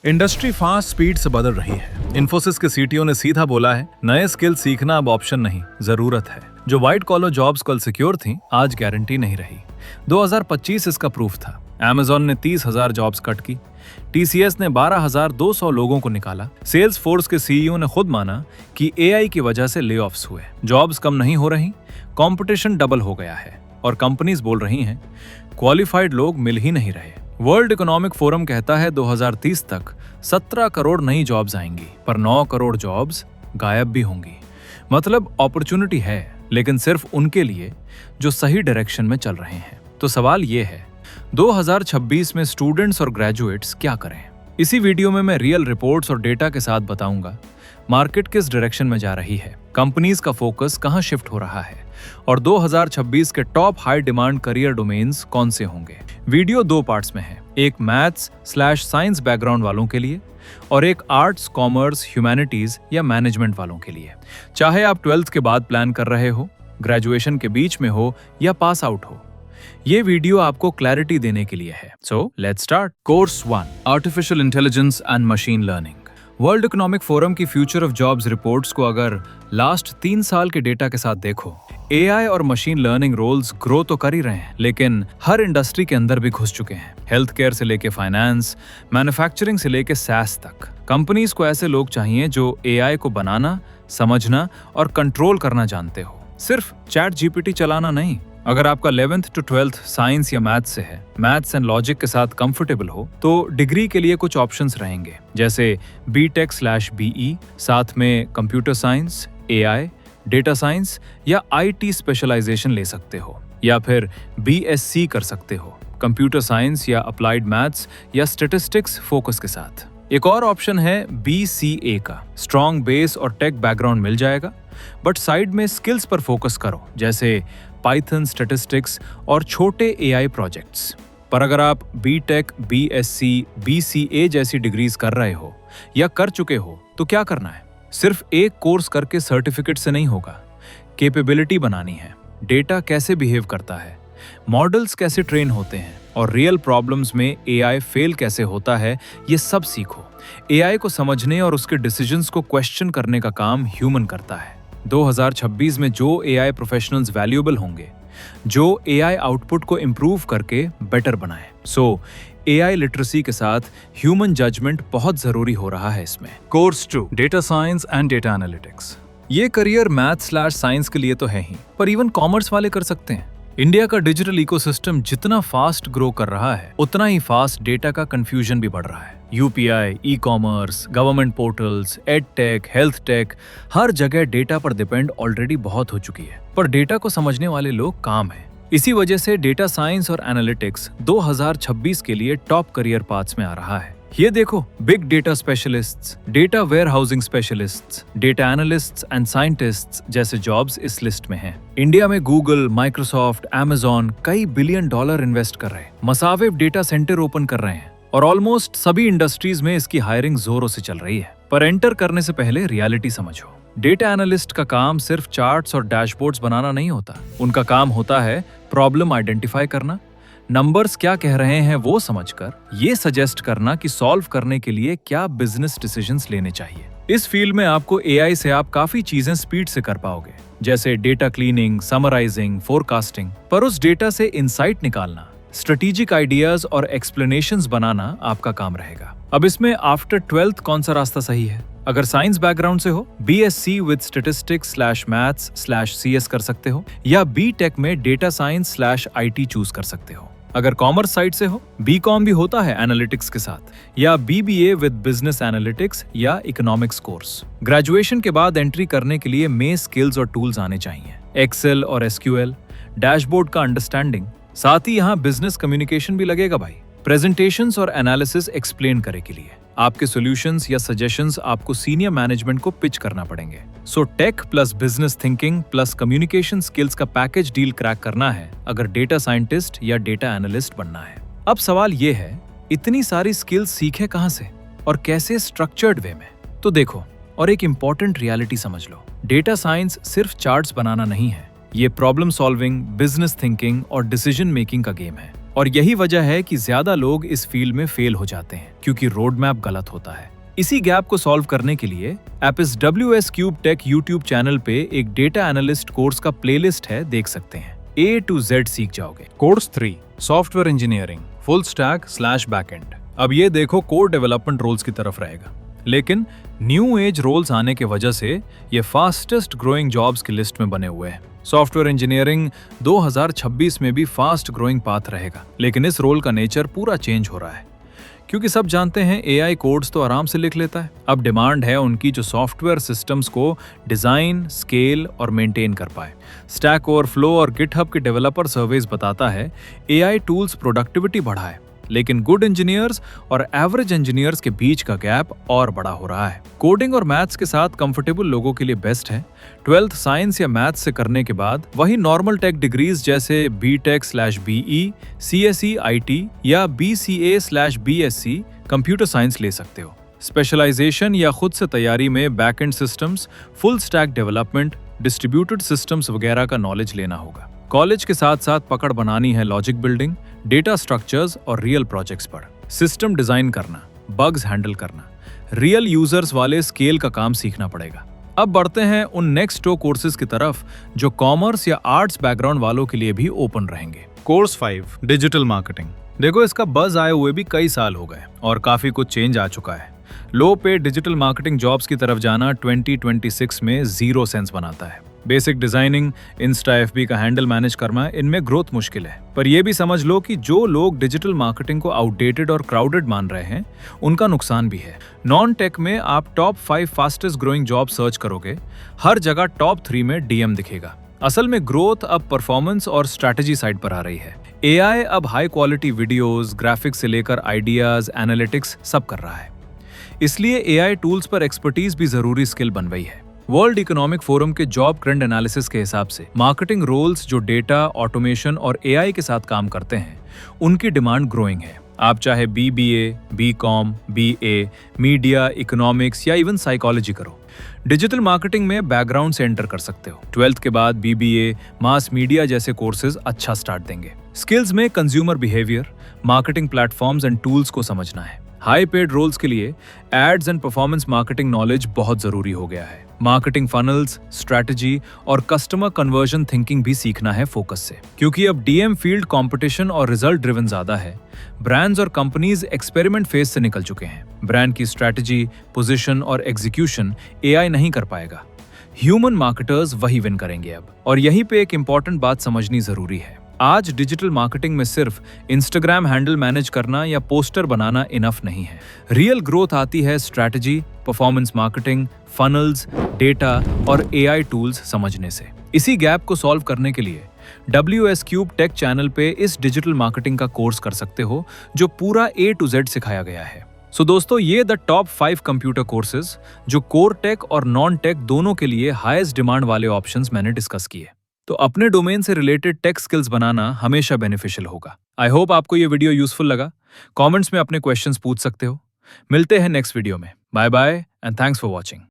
Industry fast speed से बदल रही है। इन्फोसिस के सीटीओ ने सीधा बोला है, नए स्किल सीखना अब ऑप्शन नहीं, जरूरत है। जो व्हाइट कॉलर जॉब्स कल सिक्योर थी, आज गारंटी नहीं रही। 2025 इसका प्रूफ था। Amazon ने 30,000 जॉब्स कट की, TCS ने 12,200 लोगों को निकाला। सेल्स फोर्स के सीईओ ने खुद माना कि AI की वजह से ले ऑफ्स हुए। जॉब्स कम नहीं हो रही, कंपटीशन डबल हो गया है और कंपनीज बोल रही हैं क्वालिफाइड लोग मिल ही नहीं रहे। वर्ल्ड इकोनॉमिक फोरम कहता है 2030 तक 17 करोड़ नई जॉब्स आएंगी, पर 9 करोड़ जॉब्स गायब भी होंगी। मतलब अपॉर्चुनिटी है, लेकिन सिर्फ उनके लिए जो सही डायरेक्शन में चल रहे हैं। तो सवाल ये है, 2026 में स्टूडेंट्स और ग्रेजुएट्स क्या करें? इसी वीडियो में मैं रियल रिपोर्ट्स और डेटा के साथ बताऊंगा मार्केट किस डायरेक्शन में जा रही है, कंपनीज का फोकस कहां शिफ्ट हो रहा है और 2026 के top high demand career domains कौन से होंगे। वीडियो 2 पार्ट्स में है, एक मैथ्स/साइंस बैकग्राउंड वालों के लिए और एक आर्ट्स, कॉमर्स, ह्यूमैनिटीज या मैनेजमेंट वालों के लिए। चाहे आप 12th के बाद प्लान कर रहे हो, ग्रेजुएशन के बीच में हो या पास आउट हो, ये वीडियो आपको क्लैरिटी देने के लिए है। So let's start. Course 1, artificial intelligence and machine learning. World economic forum की फ्यूचर ऑफ जॉब्स रिपोर्ट्स को अगर लास्ट 3 साल के डेटा के साथ देखो, AI और मशीन लर्निंग रोल्स ग्रो तो कर ही रहे हैं, लेकिन हर इंडस्ट्री के अंदर भी घुस चुके हैं। हेल्थ केयर से लेके फाइनेंस, मैन्युफैक्चरिंग से लेके SaaS तक। कंपनीज को ऐसे लोग चाहिए जो AI को बनाना, समझना और कंट्रोल करना जानते हो, सिर्फ ChatGPT चलाना नहीं। अगर आपका 11th to 12th साइंस या मैथ्स से है, मैथ्स एंड लॉजिक के साथ कंफर्टेबल हो, तो डिग्री के लिए कुछ ऑप्शंस रहेंगे, जैसे BTech/BE, साथ में computer science, AI, data science या IT स्पेशलाइजेशन ले सकते हो, या फिर BSc कर सकते हो, कंप्यूटर साइंस या अप्लाइड मैथ्स या स्टैटिस्टिक्स फोकस के साथ। एक और ऑप्शन है BCA का, स्ट्रॉन्ग बेस और टेक बैकग्राउंड मिल जाएगा, बट साइड में स्किल्स पर फोकस करो, जैसे पाइथन, स्टैटिस्टिक्स और छोटे AI प्रोजेक्ट्स। पर अगर आप BTech, BSc, BCA जैसी डिग्रीज कर रहे हो या कर चुके हो, तो क्या करना है? सिर्फ एक कोर्स करके सर्टिफिकेट से नहीं होगा। कैपेबिलिटी बनानी है, डेटा कैसे बिहेव करता है, मॉडल्स कैसे ट्रेन होते हैं और रियल प्रॉब्लम्स में AI फेल कैसे होता है, ये सब सीखो। AI को समझने और उसके डिसीजंस को क्वेश्चन करने का काम ह्यूमन करता है। 2026 में जो AI प्रोफेशनल्स वैल्यूएबल होंगे, जो AI आउटपुट को इम्प्रूव करके बेटर बनाए। सो AI लिटरेसी के साथ ह्यूमन जजमेंट बहुत जरूरी हो रहा है इसमें। Course 2, data science and data analytics. ये करियर मैथ्स/साइंस के लिए तो है ही, पर इवन कॉमर्स वाले कर सकते हैं। इंडिया का डिजिटल इकोसिस्टम जितना फास्ट ग्रो कर रहा है, उतना ही फास्ट डेटा का कंफ्यूजन भी बढ़ रहा है। UPI, e-commerce, government portals, edtech, health tech, हर जगह डेटा पर डिपेंड ऑलरेडी बहुत हो चुकी है, पर डेटा को समझने वाले लोग कम हैं। इसी वजह से डेटा साइंस और एनालिटिक्स 2026 के लिए टॉप करियर पाथ्स में आ रहा है। ये देखो, big data specialists, data warehousing specialists, data analysts and scientists जैसे जॉब्स इस लिस्ट में हैं। इंडिया में गूगल, माइक्रोसॉफ्ट, Amazon कई $बिलियन इन्वेस्ट कर रहे हैं, मसावे डेटा सेंटर ओपन कर रहे हैं और ऑलमोस्ट सभी इंडस्ट्रीज में इसकी हायरिंग जोरों से चल रही है। पर एंटर करने से पहले रियलिटी समझो। डेटा एनालिस्ट का काम सिर्फ चार्ट्स और डैशबोर्ड्स बनाना नहीं होता, उनका काम होता है प्रॉब्लम आइडेंटिफाई करना, नंबर्स क्या कह रहे हैं वो समझकर ये सजेस्ट करना कि सॉल्व करने के लिए क्या बिजनेस डिसीजंस लेने चाहिए। इस फील्ड में आपको AI से आप काफी चीजें स्पीड से कर पाओगे, जैसे डेटा क्लीनिंग, समराइजिंग, फोरकास्टिंग, पर उस डेटा से इंसाइट निकालना, स्ट्रेटेजिक आइडियाज और एक्सप्लेनेशंस बनाना आपका काम रहेगा। अब इसमें आफ्टर 12th कौन सा रास्ता सही है? अगर साइंस बैकग्राउंड से हो, BSc विद स्टैटिस्टिक्स/मैथ्स/CS कर सकते हो, या BTech में डेटा साइंस/IT चूज कर सकते हो। अगर कॉमर्स साइड से हो, BCom भी होता है एनालिटिक्स के साथ, या BBA विद बिजनेस एनालिटिक्स या इकोनॉमिक्स कोर्स। ग्रेजुएशन के बाद एंट्री करने के लिए मेन स्किल्स और टूल्स आने चाहिए, एक्सेल और SQL, डैशबोर्ड का अंडरस्टैंडिंग, साथ ही यहाँ बिजनेस कम्युनिकेशन भी लगेगा भाई, प्रेजेंटेशंस और एनालिसिस एक्सप्लेन करे के लिए। आपके सॉल्यूशंस या सजेशंस आपको सीनियर मैनेजमेंट को पिच करना पड़ेंगे। सो tech plus business thinking plus communication skills का पैकेज डील क्रैक करना है अगर डेटा साइंटिस्ट या डेटा एनालिस्ट बनना है। अब सवाल ये है, इतनी सारी स्किल्स सीखे कहाँ से और कैसे स्ट्रक्चर्ड वे में? तो देखो, और एक इंपॉर्टेंट रियलिटी समझ लो, डेटा साइंस सिर्फ चार्ट्स बनाना नहीं है, ये प्रॉब्लम सॉल्विंग, बिजनेस थिंकिंग और डिसीजन मेकिंग का गेम है। और यही वजह है कि ज्यादा लोग इस फील्ड में फेल हो जाते हैं क्योंकि रोड मैप गलत होता है। इसी गैप को सॉल्व करने के लिए Apis WS Cube Tech YouTube channel पे एक डेटा एनालिस्ट कोर्स का प्लेलिस्ट है, देख सकते हैं। A to Z सीख जाओगे। Course 3 software engineering full stack / backend. अब ये देखो कोर डेवलपमेंट रोल्स की तरफ रहेगा, लेकिन न्यू एज रोल्स आने की वजह से ये फास्टेस्ट ग्रोइंग जॉब्स की लिस्ट में बने हुए हैं। सॉफ्टवेयर इंजीनियरिंग 2026 में भी फास्ट ग्रोइंग पाथ रहेगा, लेकिन इस रोल का नेचर पूरा चेंज हो रहा है क्योंकि सब जानते हैं AI कोड्स तो आराम से लिख लेता है। अब डिमांड है उनकी जो सॉफ्टवेयर सिस्टम्स को डिजाइन, स्केल और मेंटेन कर पाए। स्टैक ओवरफ्लो और गिटहब के डेवलपर सर्वेज बताता है AI टूल्स प्रोडक्टिविटी बढ़ाए, लेकिन गुड इंजीनियर्स और एवरेज इंजीनियर्स के बीच का गैप और बड़ा हो रहा है। कोडिंग और मैथ्स के साथ कंफर्टेबल लोगों के लिए बेस्ट है। 12th साइंस या मैथ्स से करने के बाद वही नॉर्मल टेक डिग्रीज जैसे BTech/BE, CSE IT या BCA/BSc कंप्यूटर साइंस ले सकते हो। स्पेशलाइजेशन या खुद से तैयारी में backend systems, full stack development, distributed systems वगैरह का नॉलेज लेना होगा। कॉलेज के साथ साथ पकड़ बनानी है लॉजिक बिल्डिंग, डेटा स्ट्रक्चर्स और रियल प्रोजेक्ट्स पर। सिस्टम डिजाइन करना, बग्स हैंडल करना, रियल यूजर्स वाले स्केल का काम सीखना पड़ेगा। अब बढ़ते हैं उन नेक्स्ट 2 कोर्सेज की तरफ जो कॉमर्स या आर्ट्स बैकग्राउंड वालों के लिए भी ओपन रहेंगे। Course 5 digital marketing. देखो, इसका बज आए हुए भी कई साल हो गए और काफी कुछ चेंज आ चुका है। लो पे डिजिटल मार्केटिंग जॉब्स की तरफ जाना 2026 में 0 सेंस बनाता है। बेसिक डिजाइनिंग, इंस्टा FB का हैंडल मैनेज करना, इनमें ग्रोथ मुश्किल है। पर यह भी समझ लो कि जो लोग डिजिटल मार्केटिंग को आउटडेटेड और क्राउडेड मान रहे हैं, उनका नुकसान भी है। नॉन टेक में आप top 5 fastest growing job search करोगे, हर जगह टॉप 3 में DM दिखेगा। असल में ग्रोथ अब परफॉर्मेंस और स्ट्रैटेजी साइड पर आ रही है। AI अब हाई क्वालिटी वीडियोस, ग्राफिक्स से लेकर आइडियाज, एनालिटिक्स सब कर रहा है। इसलिए AI टूल्स पर एक्सपर्टीज भी जरूरी स्किल बन गई है। वर्ल्ड इकोनॉमिक फोरम के जॉब ट्रेंड एनालिसिस के हिसाब से मार्केटिंग रोल्स जो डेटा, ऑटोमेशन और AI के साथ काम करते हैं, उनकी डिमांड ग्रोइंग है। आप चाहे BBA, BCom, BA, media, economics या इवन साइकोलॉजी करो, डिजिटल मार्केटिंग में बैकग्राउंड से एंटर कर सकते हो। 12th के बाद BBA, मास मीडिया जैसे कोर्सेज अच्छा स्टार्ट देंगे। स्किल्स में consumer behaviour, marketing platforms and tools को समझना है। हाई पेड रोल्स के लिए ads and performance marketing knowledge बहुत जरूरी हो गया है। मार्केटिंग फनल्स, स्ट्रैटेजी और कस्टमर कन्वर्जन थिंकिंग भी सीखना है फोकस से, क्योंकि अब DM फील्ड कंपटीशन और रिजल्ट ड्रिवन ज्यादा है। ब्रांड्स और कंपनीज एक्सपेरिमेंट फेज से निकल चुके हैं। ब्रांड की स्ट्रैटेजी, पोजीशन और एग्जीक्यूशन AI नहीं कर पाएगा। ह्यूमन मार्केटर्स वही विन करेंगे अब। और यहीं पे एक इंपॉर्टेंट बात समझनी जरूरी है। आज डिजिटल मार्केटिंग में सिर्फ इंस्टाग्राम हैंडल मैनेज करना या पोस्टर बनाना इनफ नहीं है। रियल ग्रोथ आती है strategy, performance marketing, funnels, data और AI टूल्स समझने से। इसी गैप को सॉल्व करने के लिए WS Cube Tech चैनल पे इस डिजिटल मार्केटिंग का कोर्स कर सकते हो जो पूरा A to Z सिखाया गया है। सो दोस्तों, ये द टॉप 5 कंप्यूटर कोर्सेज जो कोर टेक और नॉन टेक दोनों के लिए हाईएस्ट डिमांड वाले ऑप्शंस मैंने डिस्कस किए। तो अपने डोमेन से रिलेटेड टेक स्किल्स बनाना हमेशा बेनिफिशियल होगा। आई होप आपको ये वीडियो यूजफुल लगा। कमेंट्स में अपने क्वेश्चंस पूछ सकते हो। मिलते हैं नेक्स्ट वीडियो में। Bye bye and thanks for watching.